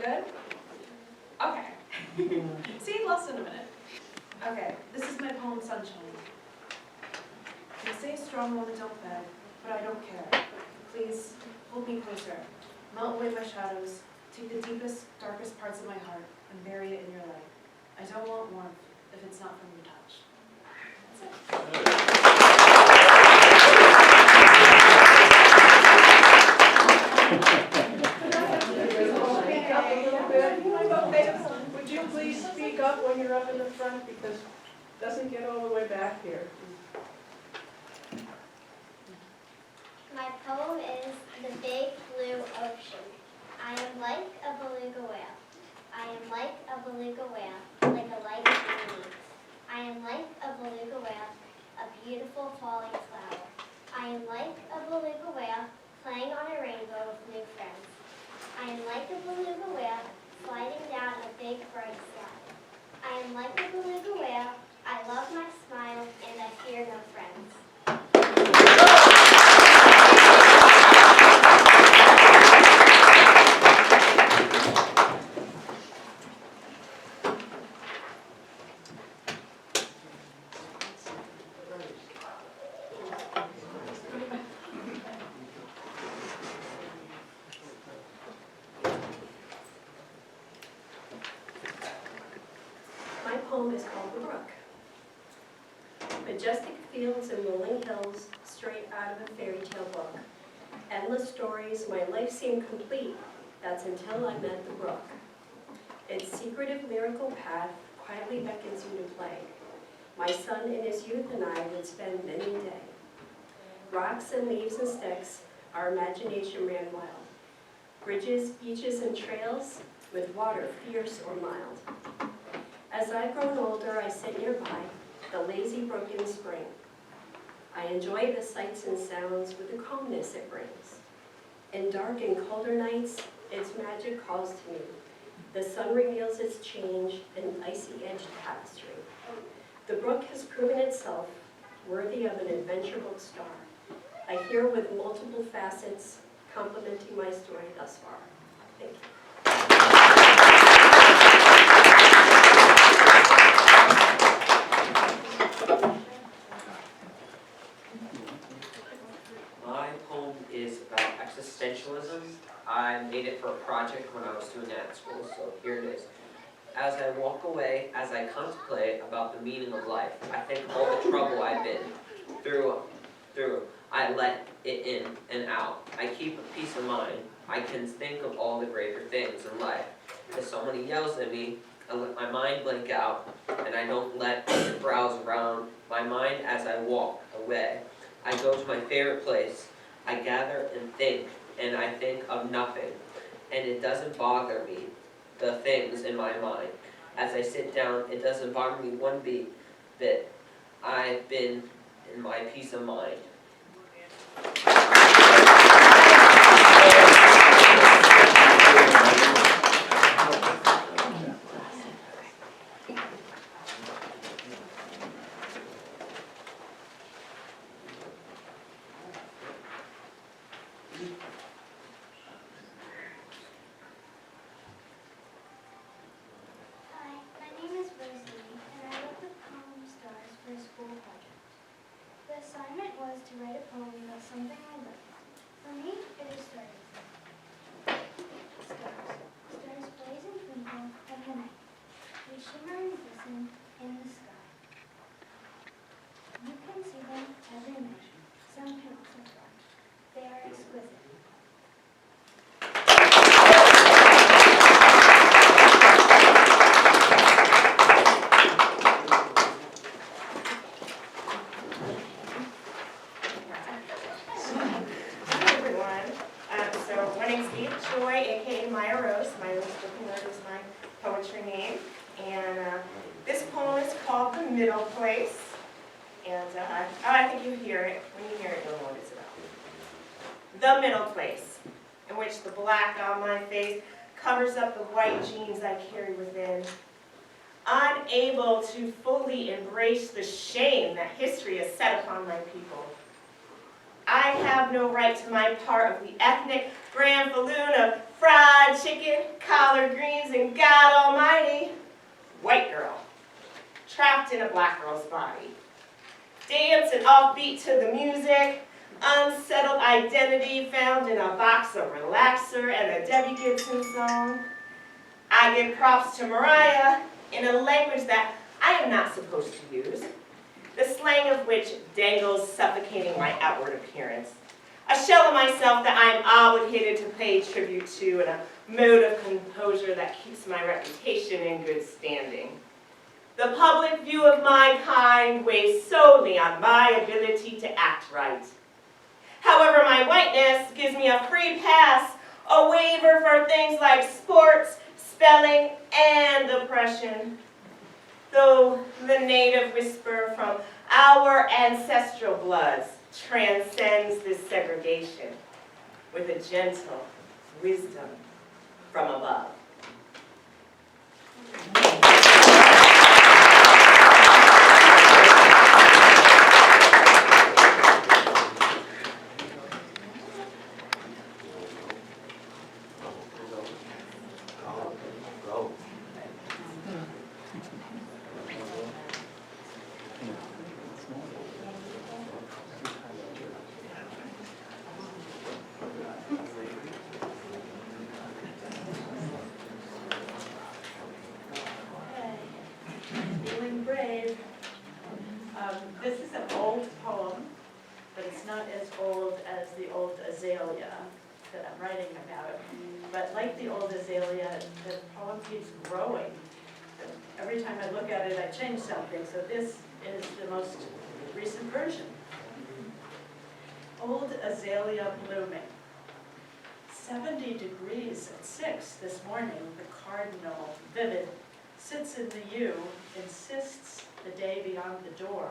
good? Okay. See, less than a minute. Okay, this is my poem, Sunshine. They say strong women don't beg, but I don't care. Please, hold me closer. Melt away my shadows. Take the deepest, darkest parts of my heart and bury it in your light. I don't want warmth if it's not from your touch. That's Speak up a little bit. Would you please speak up when you're up in the front, because it doesn't get all the way back here. My poem is The Big Blue Ocean. I am like a beluga whale. I am like a beluga whale, like a light in leaves. I am like a beluga whale, a beautiful falling flower. I am like a beluga whale, playing on a rainbow with new friends. I am like a beluga whale, sliding down a big bright slide. I am like a beluga whale, I love my smile, and I fear no friends. My poem is called The Brook. Majestic fields and rolling hills, straight out of a fairy tale book. Endless stories, my life seemed complete. That's until I met the brook. Its secretive lyrical path quietly beckons you to play. My son in his youth and I would spend many a day. Rocks and leaves and sticks, our imagination ran wild. Bridges, beaches, and trails, with water fierce or mild. As I've grown older, I sit nearby, the lazy brook in spring. I enjoy the sights and sounds with the calmness it brings. In dark and colder nights, its magic calls to me. The sun reveals its change, an icy-edged tapestry. The brook has proven itself worthy of an adventure book star. I hear with multiple facets, complementing my story thus far. Thank you. My poem is about existentialism. I made it for a project when I was doing it at school, so here it is. As I walk away, as I contemplate about the meaning of life, I think of all the trouble I've been through. I let it in and out. I keep a peace of mind. I can think of all the greater things in life. If someone yells at me, I let my mind blink out, and I don't let it browse around my mind as I walk away. I go to my favorite place. I gather and I think of nothing, and it doesn't bother me, the things in my mind. As I sit down, it doesn't bother me one bit. I've been in my peace of mind. Hi, my name is Rosie, and I wrote the poem Stars for a school project. The assignment was to write a poem about something I loved. For me, it is stars. Stars. Stars blaze and twinkle at the night. They shimmer and glisten in the sky. You can see them every night. Some can also fly. They are exquisite. Hi everyone. So my name's Eve Joy, aka Maya Rose. Maya Rose Brookenberg is my poetry name. And this poem is called The Middle Place. And I think you hear it. When you hear it, you'll know what it's about. The middle place, in which the black on my face covers up the white jeans I carry within. Unable to fully embrace the shame that history has set upon my people. I have no right to my part of the ethnic grand balloon of fried chicken, cow collard greens and God almighty, white girl, trapped in a black girl's body. Dance and offbeat to the music, unsettled identity found in a box of relaxer and a Debbie Gibson song. I give props to Mariah in a language that I am not supposed to use, the slang of which dangles suffocating my outward appearance. A shell of myself that I am obligated to pay tribute to in a mode of composure that keeps my reputation in good standing. The public view of my kind weighs solely on my ability to act right. However, my whiteness gives me a free pass, a waiver for things like sports, spelling, and oppression. Though the native whisper from our ancestral bloods transcends this segregation with a gentle wisdom from above. Feeling brave. This is an old poem, but it's not as old as the old azalea that I'm writing about. But like the old azalea, the poem keeps growing. Every time I look at it, I change something. So this is the most recent version. Old azalea blooming. 70 degrees at 6 this morning, the cardinal, vivid, sits in the yew, insists the day beyond the door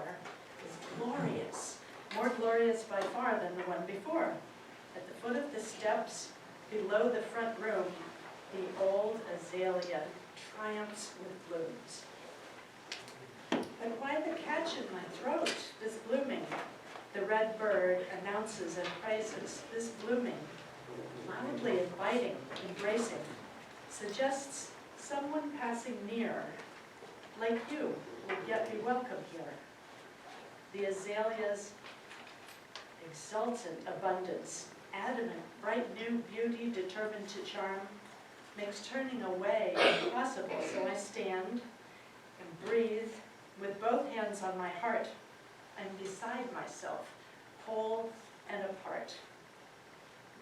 is glorious, more glorious by far than the one before. At the foot of the steps, below the front room, the old azalea triumphs with blooms. But why the catch in my throat, this blooming? The red bird announces and praises this blooming, loudly inviting, embracing, suggests someone passing near, like you, would yet be welcome here. The azalea's exultant abundance, adamant, bright new beauty determined to charm, makes turning away impossible, so I stand and breathe with both hands on my heart. I'm beside myself, whole and apart.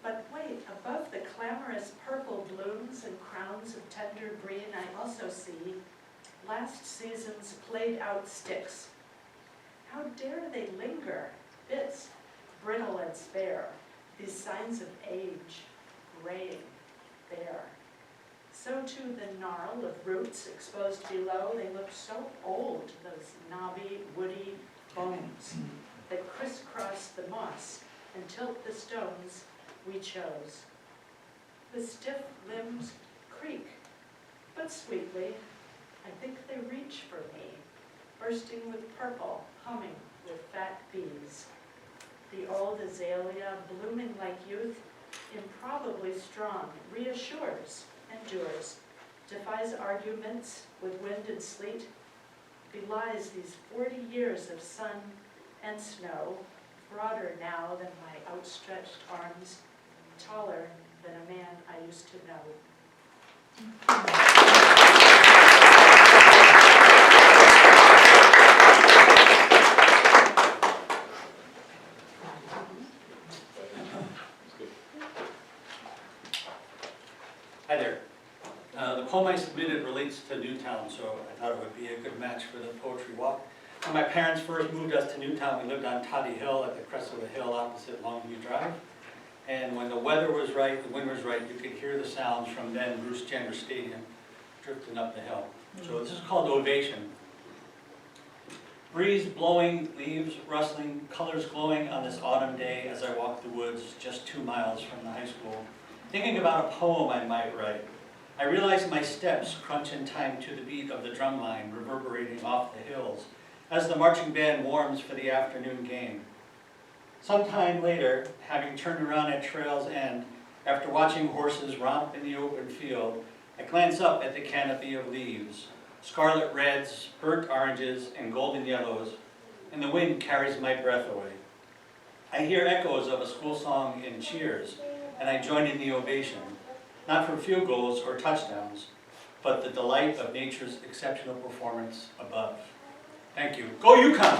But wait, above the clamorous purple blooms and crowns of tender green, I also see last season's played out sticks. How dare they linger, bits, brittle and spare, these signs of age, graying, bare. So too the gnarl of roots exposed below, they look so old, those knobby, woody bones that crisscross the moss and tilt the stones we chose. The stiff limbs creak, but sweetly, I think they reach for me, bursting with purple, humming with fat bees. The old azalea, blooming like youth, improbably strong, reassures, endures, defies arguments with wind and sleet, belies these 40 years of sun and snow, broader now than my outstretched arms, taller than a man I used to know. Hi there. The poem I submitted relates to Newtown, so I thought it would be a good match for the poetry walk. When my parents first moved us to Newtown, we lived on Toddy Hill at the crest of the hill opposite Longview Drive. And when the weather was right, the wind was right, you could hear the sounds from then Bruce Jenner Stadium drifting up the hill. So this is called Ovation. Breeze blowing, leaves rustling, colors glowing on this autumn day as I walk the woods just 2 miles from the high school. Thinking about a poem I might write, I realize my steps crunch in time to the beat of the drum line reverberating off the hills as the marching band warms for the afternoon game. Sometime later, having turned around at trail's end, after watching horses romp in the open field, I glance up at the canopy of leaves, scarlet reds, burnt oranges, and golden yellows, and the wind carries my breath away. I hear echoes of a school song and cheers, and I join in the ovation, not for field goals or touchdowns, but the delight of nature's exceptional performance above. Thank you. Go UConn!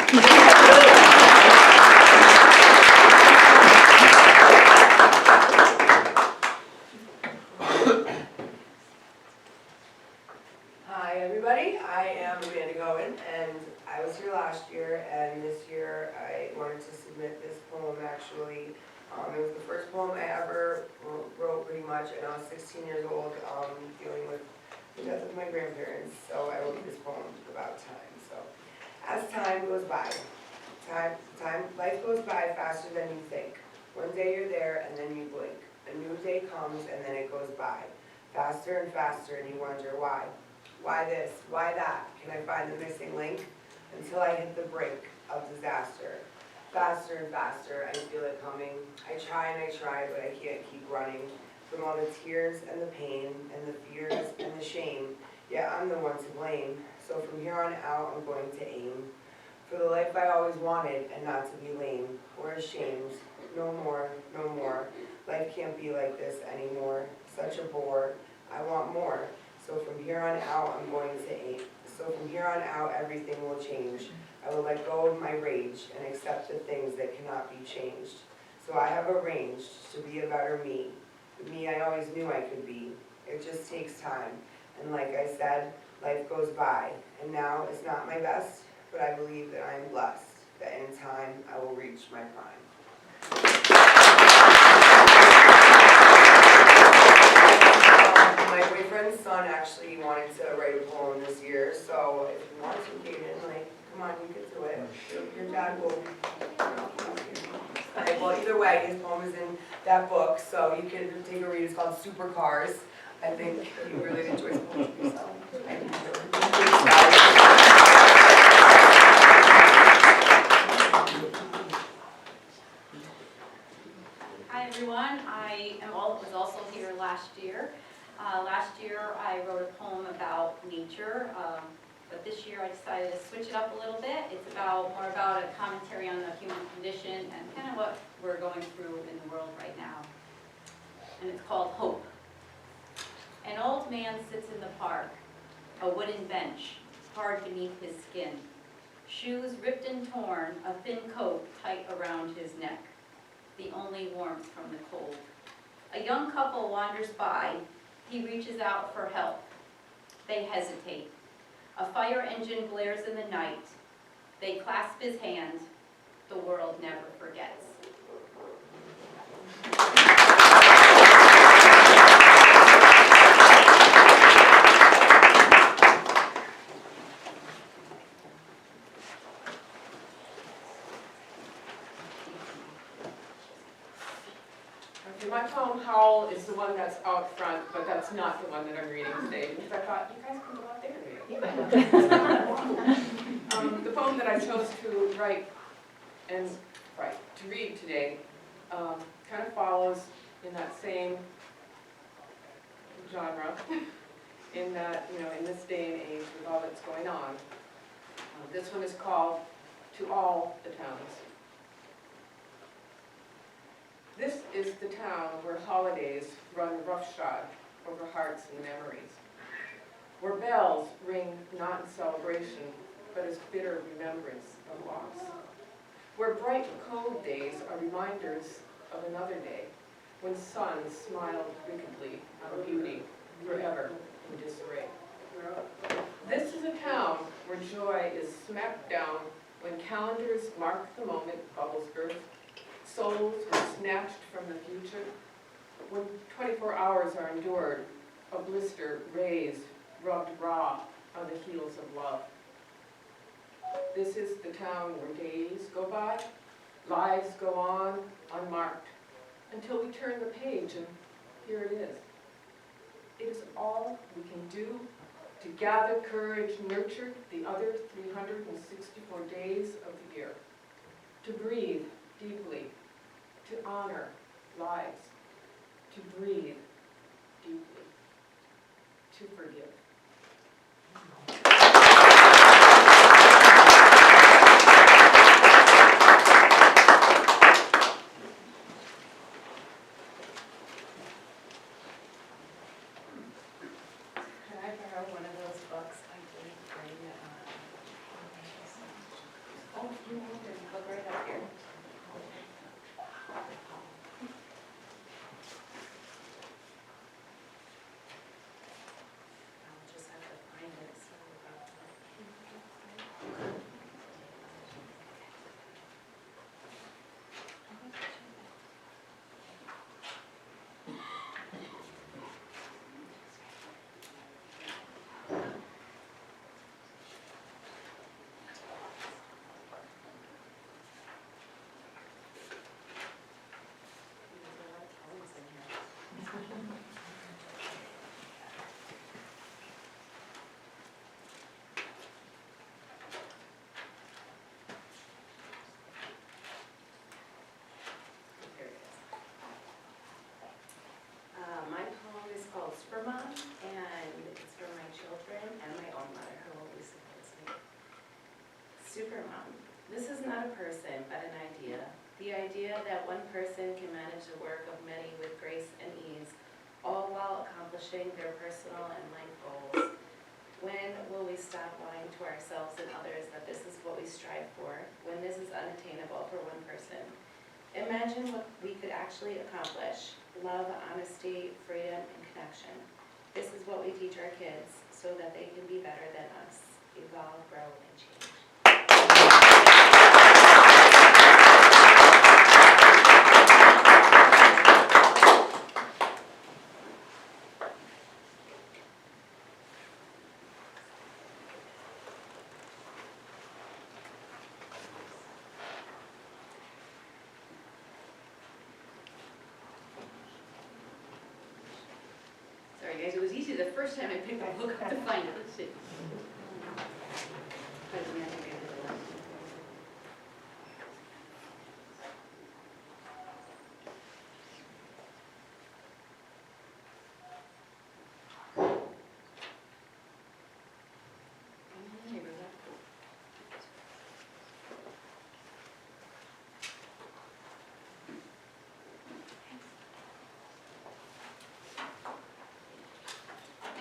Hi, everybody. I am Amanda Goen, and I was here last year, and this year I wanted to submit this poem, actually. It was the first poem I ever wrote, pretty much, and I was 16 years old, dealing with the death of my grandparents, so I wrote this poem about time. So, as time goes by, life goes by faster than you think. One day you're there, and then you blink. A new day comes, and then it goes by. Faster and faster, and you wonder why. Why this? Why that? Can I find the missing link? Until I hit the brink of disaster. Faster and faster, I feel it coming. I try and I try, but I can't keep running from all the tears and the pain and the fears and the shame. Yeah, I'm the one to blame. So from here on out, I'm going to aim for the life I always wanted and not to be lame or ashamed. No more, no more. Life can't be like this anymore. Such a bore. I want more. So from here on out, I'm going to aim. So from here on out, everything will change. I will let go of my rage and accept the things that cannot be changed. So I have arranged to be a better me, the me I always knew I could be. It just takes time. And like I said, life goes by. And now it's not my best, but I believe that I am blessed, that in time I will reach my prime. My boyfriend's son actually wanted to write a poem this year, so if you want to, Kaden, like, come on, you can do it. Your dad will. Well, either way, his poem is in that book, so you can take a read. It's called Supercars. I think you really enjoy his poetry, so I think Hi everyone, was also here last year. Last year I wrote a poem about nature, but this year I decided to switch it up a little bit. It's more about a commentary on the human condition and kind of what we're going through in the world right now. And it's called Hope. An old man sits in the park, a wooden bench, hard beneath his skin. Shoes ripped and torn, a thin coat tight around his neck, the only warmth from the cold. A young couple wanders by. He reaches out for help. They hesitate. A fire engine blares in the night. They clasp his hand. The world never forgets. Okay, my poem, Howl, is the one that's out front, but that's not the one that I'm reading today, because I thought, you guys can go out there and read it. The poem that I chose to read today kind of follows in that same genre, in that, in this day and age with all that's going on. This one is called To All the Towns. This is the town where holidays run roughshod over hearts and memories, where bells ring not in celebration, but as bitter remembrance of loss, where bright cold days are reminders of another day, when suns smiled wickedly on beauty forever in disarray. This is a town where joy is smacked down when calendars mark the moment bubbles birth, souls are snatched from the future, when 24 hours are endured, a blister raised, rubbed raw on the heels of love. This is the town where days go by, lives go on unmarked, until we turn the page and here it is. It is all we can do to gather courage, nurture the other 364 days of the year, to breathe deeply, to honor lives, to breathe deeply, to forgive. Can I borrow one of those books? I did bring it on. Oh, you hold it, look right up here. I'll just have to find it, sorry about that. There's a lot of poems in here. Here it is. My poem is called Supermom, and it's for my children and my own mother, who always supports me. Supermom. This is not a person, but an idea. The idea that one person can manage the work of many with grace and ease, all while accomplishing their personal and life goals. When will we stop lying to ourselves and others that this is what we strive for, when this is unattainable for one person? Imagine what we could actually accomplish: love, honesty, freedom, and connection. This is what we teach our kids so that they can be better than us, evolve, grow, and change. Sorry guys, it was easy the first time I picked the book up to find it, let's see.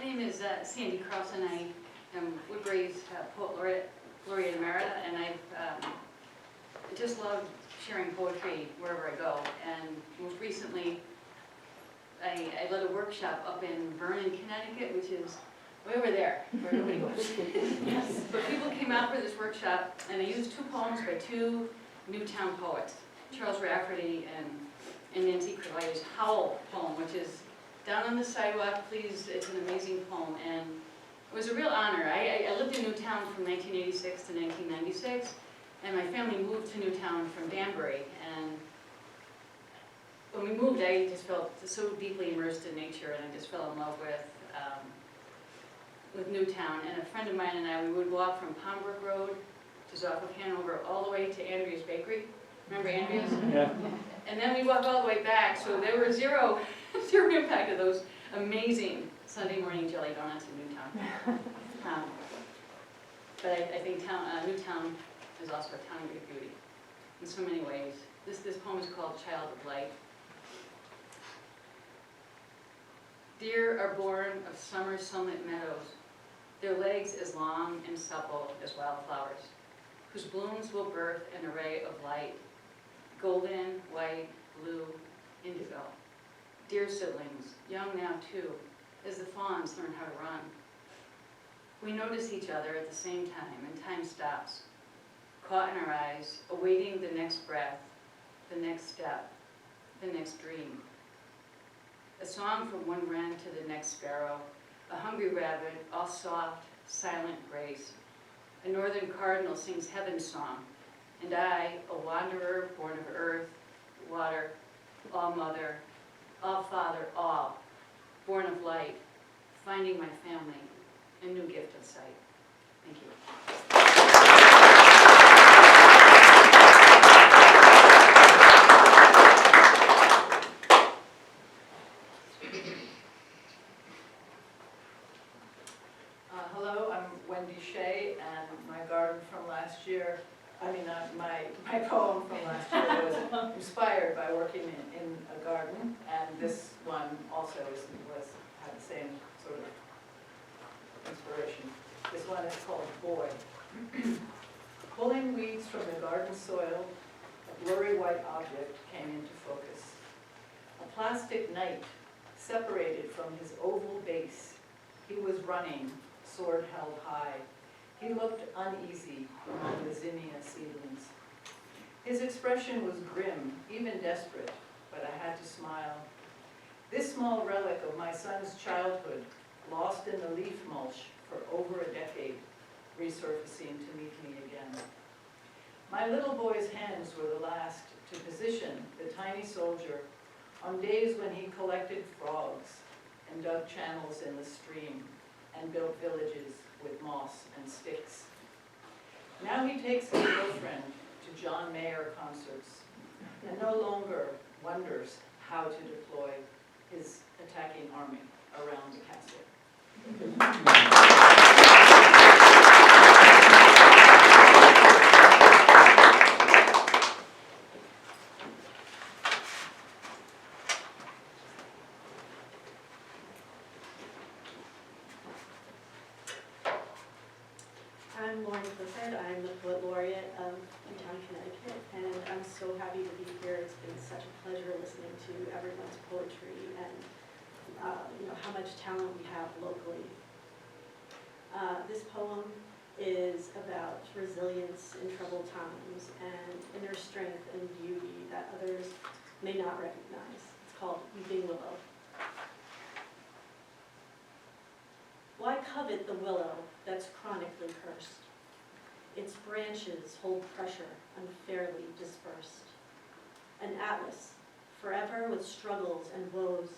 My name is Sandy Carlson. I am Woodbury's poet laureate emerita, and I've just loved sharing poetry wherever I go. And most recently, I led a workshop up in Vernon, Connecticut, which is way over there, where nobody goes. But people came out for this workshop, and I used two poems by two Newtown poets, Charles Rafferty and Nancy Curlei's Howl poem, which is Down on the Sidewalk, Please. It's an amazing poem, and it was a real honor. I lived in Newtown from 1986 to 1996, and my family moved to Newtown from Danbury. And when we moved, I just felt so deeply immersed in nature, and I just fell in love with Newtown. And a friend of mine and I, we would walk from Pembroke Road, which is off of Hanover, all the way to Andrea's Bakery. Remember Andrea's? Yeah. And then we walked all the way back, so there were zero impact of those amazing Sunday morning jelly donuts in Newtown. But I think Newtown is also a town of great beauty in so many ways. This poem is called Child of Light. Deer are born of summer sunlit meadows, their legs as long and supple as wildflowers, whose blooms will birth an array of light, golden, white, blue, indigo. Deer siblings, young now too, as the fawns learn how to run. We notice each other at the same time, and time stops, caught in our eyes, awaiting the next breath, the next step, the next dream. A song from one wren to the next sparrow, a hungry rabbit, all soft, silent grace. A northern cardinal sings heaven's song, and I, a wanderer born of earth, water, all mother, all father, all, born of light, finding my family, a new gift of sight. Thank you. Wendy Shea, and my garden from last year, my poem from last year was inspired by working in a garden, and this one also had the same sort of inspiration. This one is called Boy. Pulling weeds from the garden soil, a blurry white object came into focus. A plastic knight separated from his oval base. He was running, sword held high. He looked uneasy among the zinnia seedlings. His expression was grim, even desperate, but I had to smile. This small relic of my son's childhood, lost in the leaf mulch for over a decade, resurfacing to meet me again. My little boy's hands were the last to position the tiny soldier on days when he collected frogs and dug channels in the stream and built villages with moss and sticks. Now he takes his girlfriend to John Mayer concerts and no longer wonders how to deploy his attacking army around the castle. I'm Lauren Clifford. I'm the Poet Laureate of Newtown, Connecticut, and I'm so happy to be here. It's been such a pleasure listening to everyone's poetry and how much talent we have locally. This poem is about resilience in troubled times and inner strength and beauty that others may not recognize. It's called Weeping Willow. Why covet the willow that's chronically cursed? Its branches hold pressure unfairly dispersed. An atlas, forever with struggles and woes,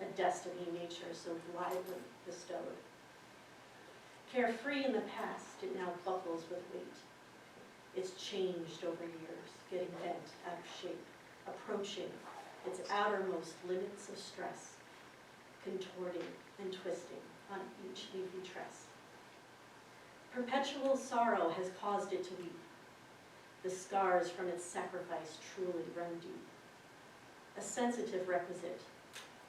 a destiny nature so blithely bestowed. Carefree in the past, it now buckles with weight. It's changed over years, getting bent out of shape, approaching its outermost limits of stress, contorting and twisting on each leafy tress. Perpetual sorrow has caused it to weep. The scars from its sacrifice truly run deep. A sensitive requisite,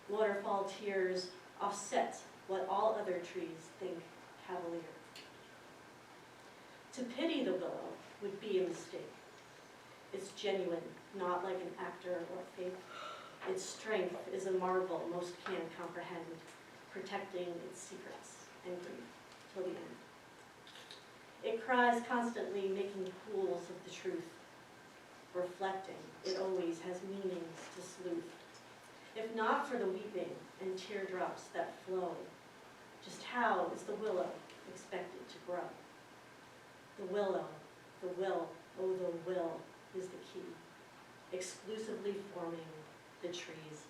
waterfall tears offset what all other trees think cavalier. To pity the willow would be a mistake. It's genuine, not like an actor or fake. Its strength is a marvel most can't comprehend, protecting its secrets and grief till the end. It cries constantly, making pools of the truth. Reflecting, it always has meanings to sleuth. If not for the weeping and teardrops that flow, just how is the willow expected to grow? The willow, the will, oh the will is the key, exclusively forming the tree's